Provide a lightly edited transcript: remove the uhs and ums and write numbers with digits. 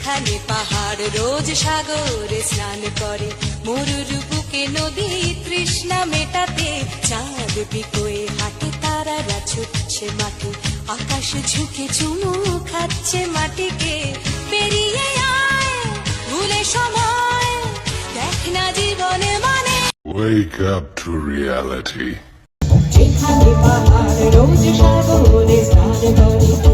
যেখানে পাহাড় রোজ সাগরে স্নান করে, মরুর বুকে নদী তৃষ্ণা মেটাতে, চাঁদ বিকোয়ে হাটে তারারা ছুটছে মাঠে, আকাশ ঝুঁকে চুমু খাচ্ছে মাটিকে। পেরিয়ে আয় ভুলে সময়, দেখ না জীবনে মানে। Wake up to reality. যেখানে পাহাড় রোজ সাগরে স্নান করে,